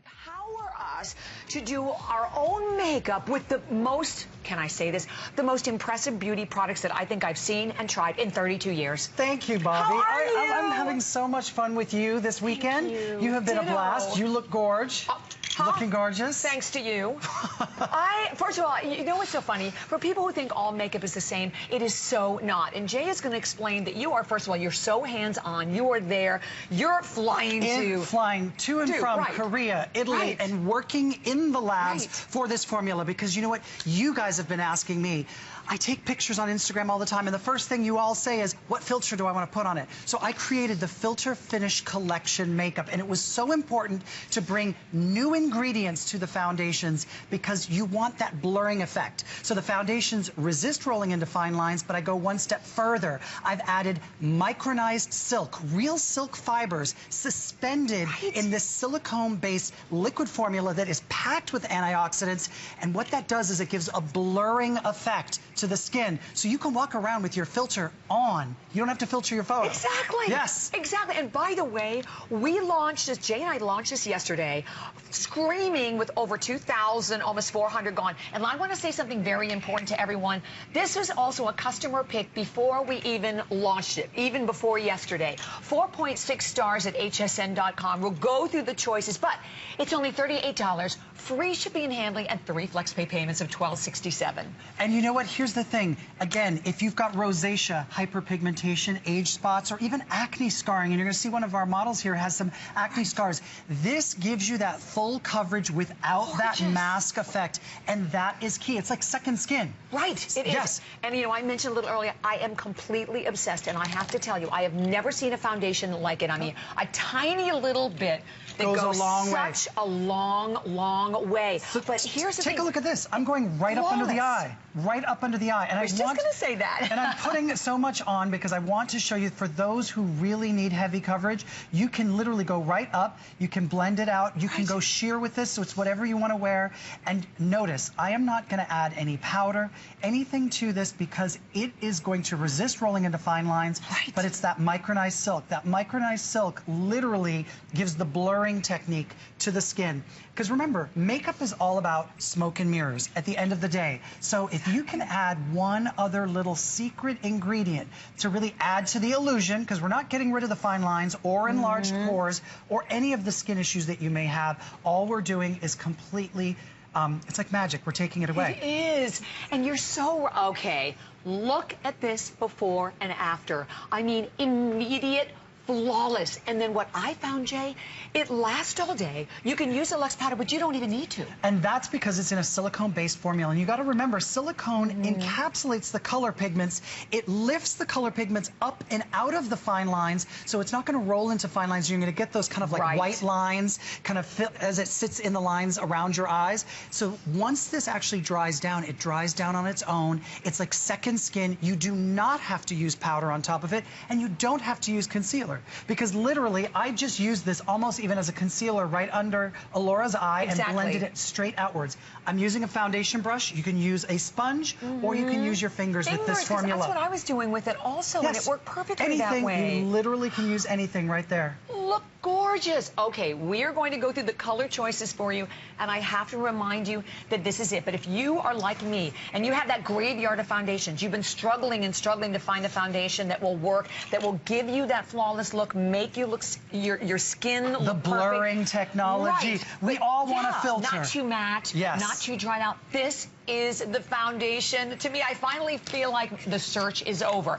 empower us to do our own makeup with the most, can I say this, the most impressive beauty products that I think I've seen and tried in 32 years. Thank you, Bobby. How are you? I'm having so much fun with you this weekend. You have been a blast. You look gorgeous. Looking gorgeous. Thanks to you. First of all, you know what's so funny? For people who think all makeup is the same, it is so not. And Jay is going to explain that you are, first of all, you're so hands-on. You are there. You're flying to and from Korea, Italy, and working in the labs for this formula. Because you know what? You guys have been asking me. I take pictures on Instagram all the time, and the first thing you all say is, what filter do I want to put on it? So I created the Filter Finish Collection makeup, and it was so important to bring new ingredients to the foundations because you want that blurring effect. So the foundations resist rolling into fine lines, but I go one step further. I've added micronized silk, real silk fibers suspended in this silicone-based liquid formula that is packed with antioxidants, and what that does is it gives a blurring effect to the skin, so you can walk around with your filter on. You don't have to filter your photo. Exactly. Yes. Exactly. And by the way, we launched this, Jay and I launched this yesterday, screaming with over 2,000, almost 400 gone. And I want to say something very important to everyone. This was also a customer pick before we even launched it, even before yesterday. 4.6 stars at hsn.com. We'll go through the choices, but it's only $38, free shipping and handling, and 3 FlexPay payments of $12.67. And you know what? Here's the thing. Again, if you've got rosacea, hyperpigmentation, age spots, or even acne scarring, and you're going to see one of our models here has some acne scars, this gives you that full coverage without that mask effect, and that is key. It's like second skin. Right, it is. Yes. And you know, I mentioned a little earlier, I am completely obsessed, and I have to tell you, I have never seen a foundation like it. I mean, a tiny little bit that goes a long way. Such a long, long way. But here's the thing. Take a look at this. I'm going right up under the eye. Right up under the eye. And I was just going to say that. And I'm putting so much on because I want to show you, for those who really need heavy coverage, you can literally go right up. You can blend it out. You can go sheer with this, so it's whatever you want to wear. And notice, I am not going to add any powder, anything to this, because it is going to resist rolling into fine lines. But it's that micronized silk. That micronized silk literally gives the blurring technique to the skin. Because remember, makeup is all about smoke and mirrors at the end of the day. So if you can add one other little secret ingredient to really add to the illusion, because we're not getting rid of the fine lines or enlarged pores or any of the skin issues that you may have, all we're doing is completely, it's like magic. We're taking it away. It is. And you're so, okay, look at this before and after. I mean, immediate, flawless. And then what I found, Jay, it lasts all day. You can use a Lux powder, but you don't even need to. And that's because it's in a silicone-based formula. And you got to remember, silicone encapsulates the color pigments. It lifts the color pigments up and out of the fine lines, so it's not going to roll into fine lines. You're going to get those kind of like white lines kind of as it sits in the lines around your eyes. So once this actually dries down, it dries down on its own. It's like second skin. You do not have to use powder on top of it, and you don't have to use concealer. Because literally, I just used this almost even as a concealer right under Alora's eye and blended it straight outwards. I'm using a foundation brush. You can use a sponge, or you can use your fingers with this formula. That's what I was doing with it also, and it worked perfectly that way. You literally can use anything right there. Look gorgeous. Okay, we're going to go through the color choices for you, and I have to remind you that this is it. But if you are like me, and you have that graveyard of foundations, you've been struggling and struggling to find a foundation that will work, that will give you that flawless look, make you look, your skin look the blurring technology. We all want a filter. Not too matte, not too dried out. This is the foundation. To me, I finally feel like the search is over.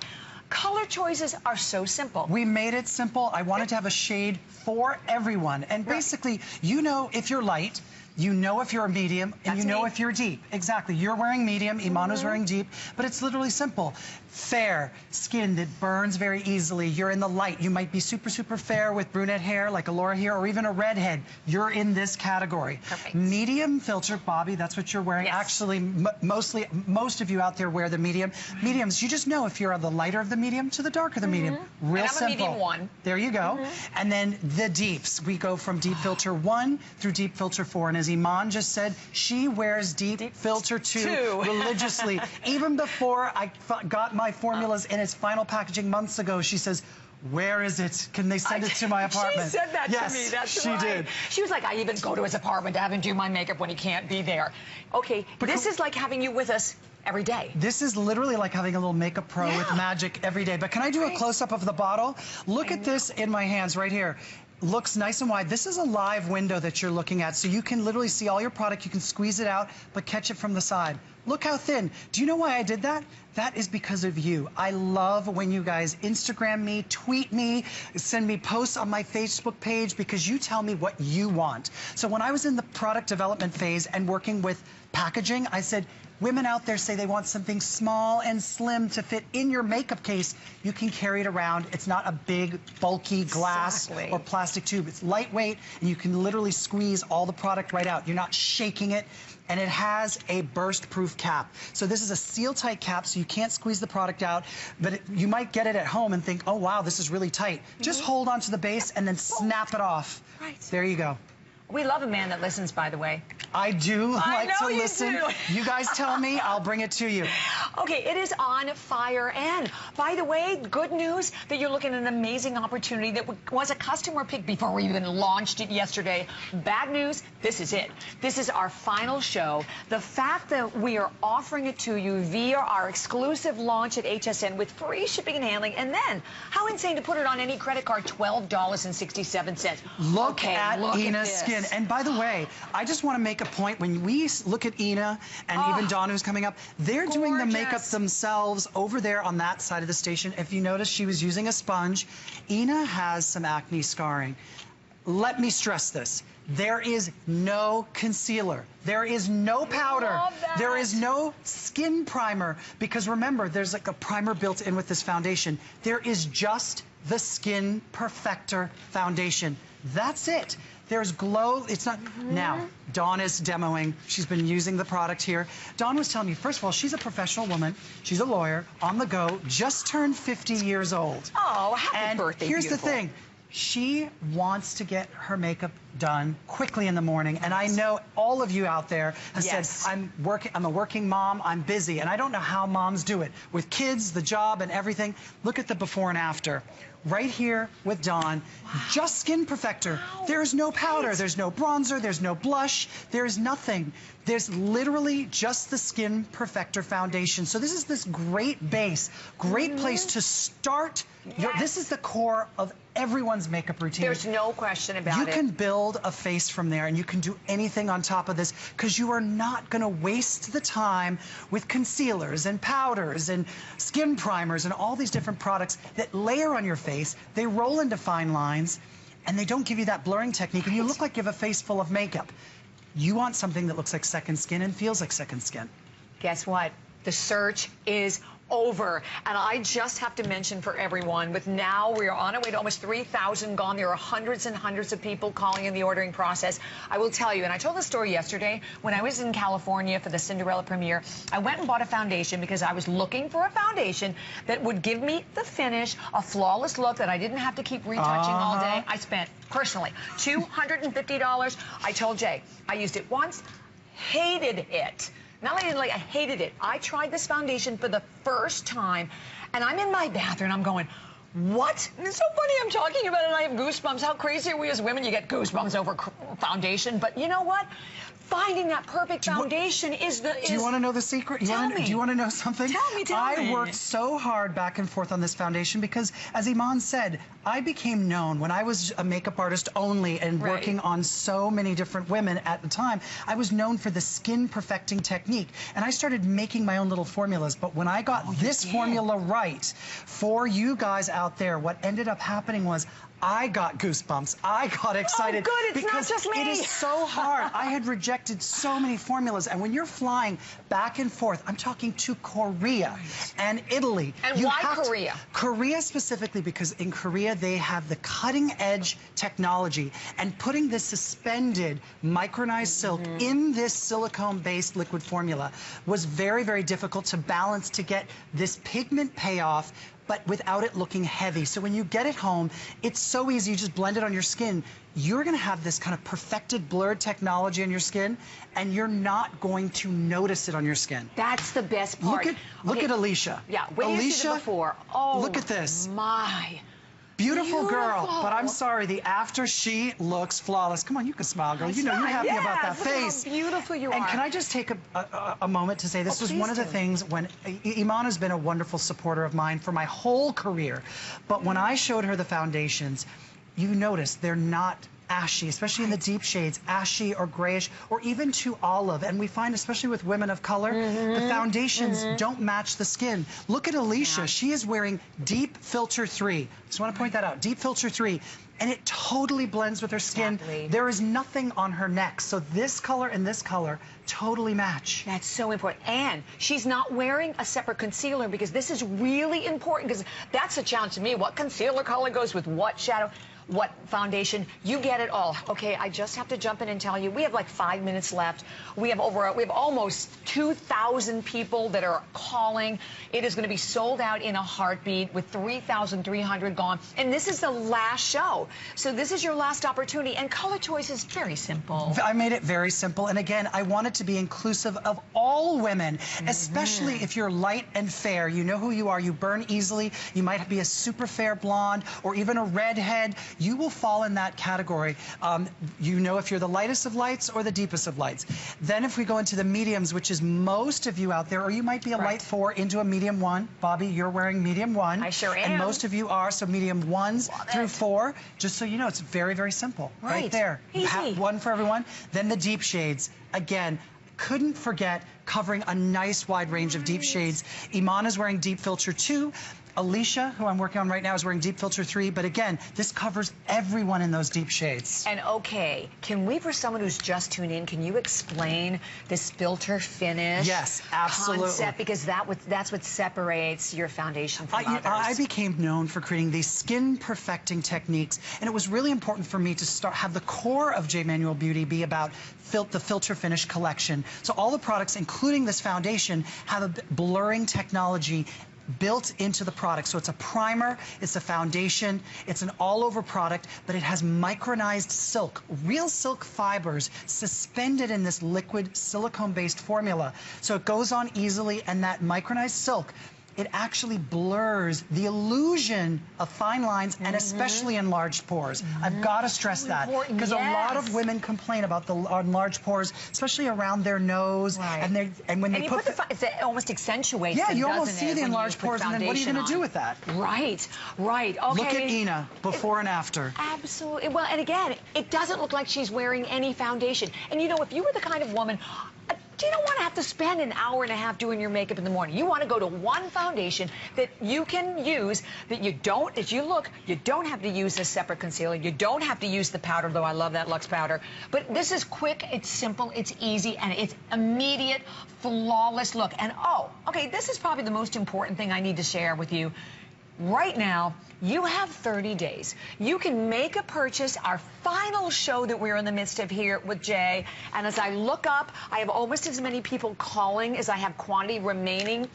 Color choices are so simple. We made it simple. I wanted to have a shade for everyone. And basically, you know if you're light, you know if you're a medium, and you know if you're deep. Exactly. You're wearing medium, Imanu's wearing deep, but it's literally simple. Fair skin that burns very easily. You're in the light. You might be super, super fair with brunette hair like Alora here, or even a redhead. You're in this category. Perfect. Medium filter, Bobby, that's what you're wearing. Actually, most of you out there wear the medium. Mediums, you just know if you're on the lighter of the medium to the darker of the medium. Real simple. I'm a medium 1. There you go. And then the deeps. We go from deep filter 1 through deep filter 4. And as Iman just said, she wears deep filter 2 religiously. Even before I got my formulas in its final packaging months ago, she says, where is it? Can they send it to my apartment? She said that to me. That's she right. did. She was like, I even go to his apartment to have him do my makeup when he can't be there. Okay, this is like having you with us every day. This is literally like having a little makeup pro with magic every day. But can I do a close-up of the bottle? Look at this in my hands right here. Looks nice and wide. This is a live window that you're looking at, so you can literally see all your product. You can squeeze it out, but catch it from the side. Look how thin. Do you know why I did that? That is because of you. I love when you guys Instagram me, tweet me, send me posts on my Facebook page, because you tell me what you want. So when I was in the product development phase and working with packaging, I said, women out there say they want something small and slim to fit in your makeup case. You can carry it around. It's not a big, bulky glass or plastic tube. It's lightweight, and you can literally squeeze all the product right out. You're not shaking it. And it has a burst-proof cap. So this is a seal-tight cap, so you can't squeeze the product out, but you might get it at home and think, oh, wow, this is really tight. Just hold onto the base and then snap it off. Right. There you go. We love a man that listens, by the way. I do like to listen. You guys tell me, I'll bring it to you. Okay, it is on fire. And by the way, good news that you're looking at an amazing opportunity that was a customer pick before we even launched it yesterday. Bad news, this is it. This is our final show. The fact that we are offering it to you via our exclusive launch at HSN with free shipping and handling. And then, how insane to put it on any credit card, $12.67. Look at Ina's skin. And by the way, I just want to make a point. When we look at Ina and even Dawn, who's coming up, they're doing the makeup themselves over there on that side of the station. If you notice, she was using a sponge. Ina has some acne scarring. Let me stress this. There is no concealer. There is no powder. There is no skin primer. Because remember, there's like a primer built in with this foundation. There is just the Skin Perfector foundation. That's it. There's glow. It's not. Now, Dawn is demoing. She's been using the product here. Dawn was telling me, first of all, she's a professional woman. She's a lawyer, on the go, just turned 50 years old. Oh, happy birthday, here's the thing. She wants to get her makeup done quickly in the morning, and I know all of you out there have said, I'm a working mom, I'm busy, and I don't know how moms do it. With kids, the job, and everything, look at the before and after. Right here with Dawn, just Skin Perfector. There's no powder, there's no bronzer, there's no blush, there's nothing. There's literally just the Skin Perfector foundation. So this is this great base, great place to start. This is the core of everyone's makeup routine. There's no question about it. You can build a face from there, and you can do anything on top of this, because you are not going to waste the time with concealers and powders and skin primers and all these different products that layer on your face. They roll into fine lines, and they don't give you that blurring technique, and you look like you have a face full of makeup. You want something that looks like second skin and feels like second skin. Guess what? The search is over. And I just have to mention for everyone, with now we are on our way to almost 3,000 gone. There are hundreds and hundreds of people calling in the ordering process. I will tell you, and I told the story yesterday, when I was in California for the Cinderella premiere, I went and bought a foundation because I was looking for a foundation that would give me the finish, a flawless look that I didn't have to keep retouching all day. I spent, personally, $250. I told Jay, I used it once, hated it. Not only did I hated it. I tried this foundation for the first time, and I'm in my bathroom, and I'm going, what? It's so funny I'm talking about it, and I have goosebumps. How crazy are we as women? You get goosebumps over foundation, but you know what? Finding that perfect foundation is the... Do you want to know the secret? Tell me. Do you want to know something? Tell me. I worked so hard back and forth on this foundation because, as Iman said, I became known when I was a makeup artist only and working on so many different women at the time. I was known for the skin perfecting technique, and I started making my own little formulas. But when I got this formula right for you guys out there, what ended up happening was I got goosebumps. I got excited. Oh, good. It's because not just me. It is so hard. I had rejected so many formulas, and when you're flying back and forth, I'm talking to Korea and Italy. And why Korea? Korea specifically because in Korea they have the cutting-edge technology, and putting this suspended micronized silk in this silicone-based liquid formula was very, very difficult to balance to get this pigment payoff, but without it looking heavy. So when you get it home, it's so easy. You just blend it on your skin. You're going to have this kind of perfected blurred technology on your skin, and you're not going to notice it on your skin. That's the best part. Look at Alicia. Yeah, when you see it before. Oh, look at this. My. Beautiful girl, but I'm sorry, the after, she looks flawless. Come on, you can smile, girl. You know you're happy about that face. Look how beautiful you are. And can I just take a moment to say this was one of the things when Iman has been a wonderful supporter of mine for my whole career, but when I showed her the foundations, you notice they're not ashy, especially in the deep shades, ashy or grayish or even too olive. And we find, especially with women of color, the foundations don't match the skin. Look at Alicia. She is wearing Deep Filter 3. Just want to point that out. Deep Filter 3. And it totally blends with her skin. There is nothing on her neck. So this color and this color totally match. That's so important. And she's not wearing a separate concealer because this is really important because that's a challenge to me. What concealer color goes with what shadow? What foundation? You get it all. Okay, I just have to jump in and tell you, we have like 5 minutes left. We have almost 2,000 people that are calling. It is going to be sold out in a heartbeat with 3,300 gone. And this is the last show. So this is your last opportunity. And color choice is very simple. I made it very simple. And again, I want it to be inclusive of all women, especially if you're light and fair. You know who you are. You burn easily. You might be a super fair blonde or even a redhead. You will fall in that category. You know if you're the lightest of lights or the deepest of lights. Then if we go into the mediums, which is most of you out there, or you might be a light 4 into a medium 1. Bobby, you're wearing medium 1. I sure am. And most of you are, so medium 1s through 4. Just so you know, it's very, very simple. Right there. Easy. One for everyone. Then the deep shades. Again, couldn't forget covering a nice wide range of deep shades. Iman is wearing Deep Filter 2. Alicia, who I'm working on right now, is wearing Deep Filter 3. But again, this covers everyone in those deep shades. And okay, can we, for someone who's just tuned in, can you explain this filter finish? Yes, absolutely. Concept, because that's what separates your foundation from others. I became known for creating these skin perfecting techniques, and it was really important for me to have the core of J. Manuel Beauty be about the filter finish collection. So all the products, including this foundation, have a blurring technology built into the product. So it's a primer, it's a foundation, it's an all-over product, but it has micronized silk, real silk fibers suspended in this liquid silicone-based formula. So it goes on easily, and that micronized silk, it actually blurs the illusion of fine lines and especially enlarged pores. I've got to stress that because a lot of women complain about the enlarged pores, especially around their nose. And when they put it almost accentuates. Yeah, you almost see the enlarged pores, and then what are you going to do with that? Right. Okay. Look at Ina before and after. Absolutely. Well, and again, it doesn't look like she's wearing any foundation. And you know, if you were the kind of woman, you don't want to have to spend an hour and a half doing your makeup in the morning. You want to go to one foundation that you can use, that you don't have to use a separate concealer. You don't have to use the powder, though I love that Luxe powder. But this is quick, it's simple, it's easy, and it's immediate, flawless look. And okay, this is probably the most important thing I need to share with you. Right now, you have 30 days. You can make a purchase, our final show that we're in the midst of here with Jay. And as I look up, I have almost as many people calling as I have quantity remaining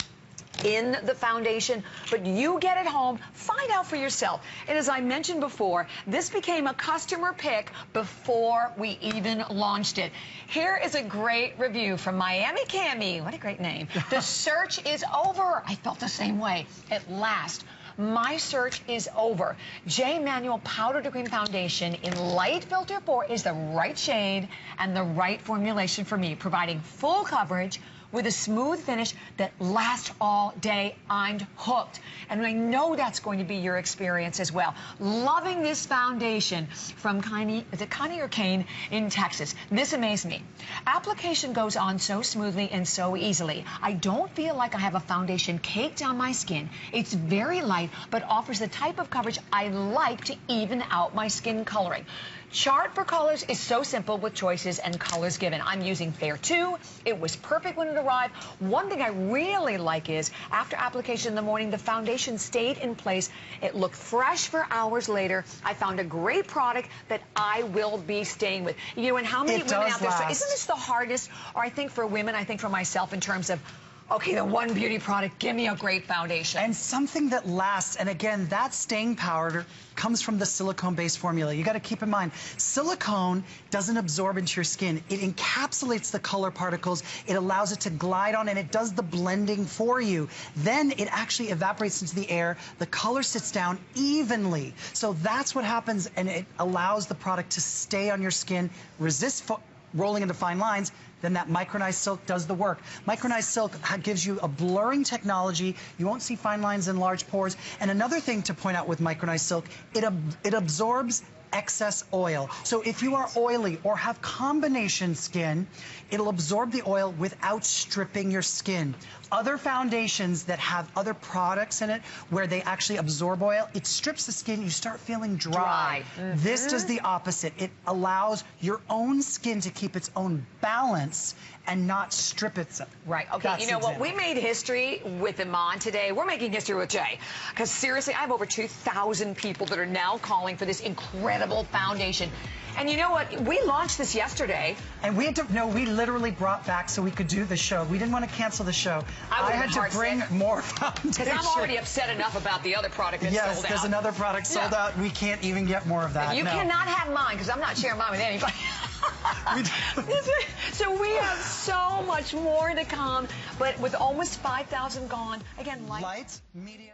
in the foundation, but you get it home, find out for yourself. And as I mentioned before, this became a customer pick before we even launched it. Here is a great review from Miami Cami. What a great name. The search is over. I felt the same way. At last, my search is over. J. Manuel Powder to Cream Foundation in Light Filter 4 is the right shade and the right formulation for me, providing full coverage with a smooth finish that lasts all day. I'm hooked. And I know that's going to be your experience as well. Loving this foundation from Connie or Kane in Texas. This amazed me. Application goes on so smoothly and so easily. I don't feel like I have a foundation caked on my skin. It's very light, but offers the type of coverage I like to even out my skin coloring. Chart for colors is so simple with choices and colors given. I'm using Fair 2. It was perfect when it arrived. One thing I really like is after application in the morning, the foundation stayed in place. It looked fresh for hours later. I found a great product that I will be staying with. You know, and how many women out there, so isn't this the hardest, or I think for women, I think for myself in terms of, Okay, the one beauty product, give me a great foundation. And something that lasts, and again, that staying power comes from the silicone-based formula. You gotta keep in mind, silicone doesn't absorb into your skin. It encapsulates the color particles, it allows it to glide on, and it does the blending for you. Then it actually evaporates into the air, the color sits down evenly. So that's what happens, and it allows the product to stay on your skin, resist rolling into fine lines. Then that micronized silk does the work. Micronized silk gives you a blurring technology. You won't see fine lines and large pores. And another thing to point out with micronized silk, it absorbs excess oil. So if you are oily or have combination skin, it'll absorb the oil without stripping your skin. Other foundations that have other products in it where they actually absorb oil, it strips the skin, you start feeling dry. This does the opposite. It allows your own skin to keep its own balance and not strip itself. Right, okay, you know what, we made history with Iman today. We're making history with Jay. Because seriously, I have over 2,000 people that are now calling for this incredible foundation. And you know what, we launched this yesterday. And we had to, no, we literally brought back so we could do the show. We didn't want to cancel the show. I had to bring more foundation. Because I'm already upset enough about the other product that's sold out. Yes, there's another product sold out. We can't even get more of that. You cannot have mine, because I'm not sharing mine with anybody. So we have so much more to come, but with almost 5,000 gone, again, lights, media.